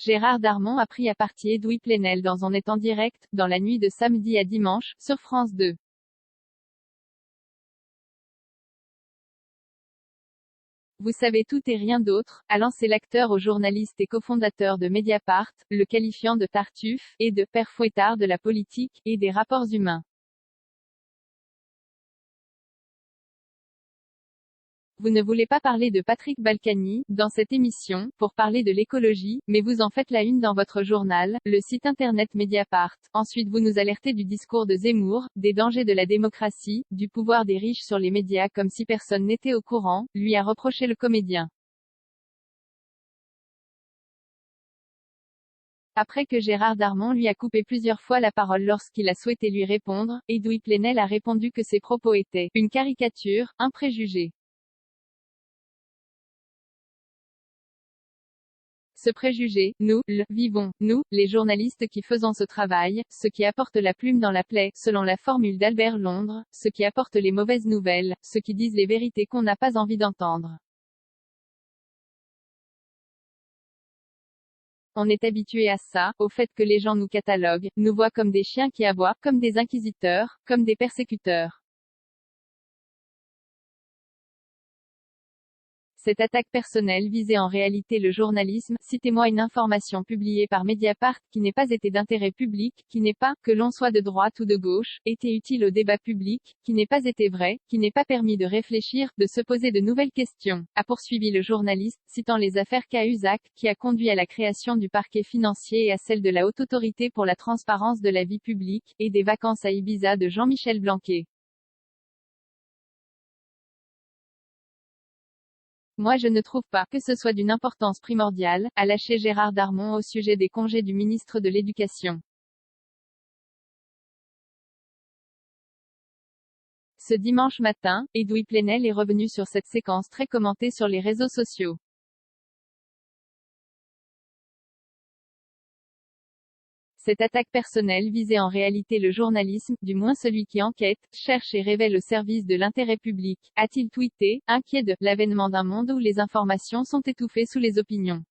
Gérard Darmon a pris à partie Edoui Plenel dans On est en direct, dans la nuit de samedi à dimanche, sur France 2. Vous savez tout et rien d'autre, a lancé l'acteur au journaliste et cofondateur de Mediapart, le qualifiant de Tartuffe, et de père fouettard de la politique, et des rapports humains. Vous ne voulez pas parler de Patrick Balkany, dans cette émission, pour parler de l'écologie, mais vous en faites la une dans votre journal, le site internet Mediapart. Ensuite vous nous alertez du discours de Zemmour, des dangers de la démocratie, du pouvoir des riches sur les médias comme si personne n'était au courant, lui a reproché le comédien. Après que Gérard Darmon lui a coupé plusieurs fois la parole lorsqu'il a souhaité lui répondre, Edoui Plenel a répondu que ses propos étaient « une caricature, un préjugé ». Ce préjugé, nous, le vivons, nous, les journalistes qui faisons ce travail, ceux qui apportent la plume dans la plaie, selon la formule d'Albert Londres, ceux qui apportent les mauvaises nouvelles, ceux qui disent les vérités qu'on n'a pas envie d'entendre. On est habitué à ça, au fait que les gens nous cataloguent, nous voient comme des chiens qui aboient, comme des inquisiteurs, comme des persécuteurs. Cette attaque personnelle visait en réalité le journalisme, citez-moi une information publiée par Mediapart, qui n'ait pas été d'intérêt public, qui n'ait pas, que l'on soit de droite ou de gauche, été utile au débat public, qui n'ait pas été vrai, qui n'ait pas permis de réfléchir, de se poser de nouvelles questions, a poursuivi le journaliste, citant les affaires Cahuzac, qui a conduit à la création du parquet financier et à celle de la Haute Autorité pour la transparence de la vie publique, et des vacances à Ibiza de Jean-Michel Blanquer. Moi je ne trouve pas que ce soit d'une importance primordiale, a lâché Gérard Darmon au sujet des congés du ministre de l'Éducation. Ce dimanche matin, Edoui Plenel est revenu sur cette séquence très commentée sur les réseaux sociaux. Cette attaque personnelle visait en réalité le journalisme, du moins celui qui enquête, cherche et révèle au service de l'intérêt public, a-t-il tweeté, inquiet de l'avènement d'un monde où les informations sont étouffées sous les opinions.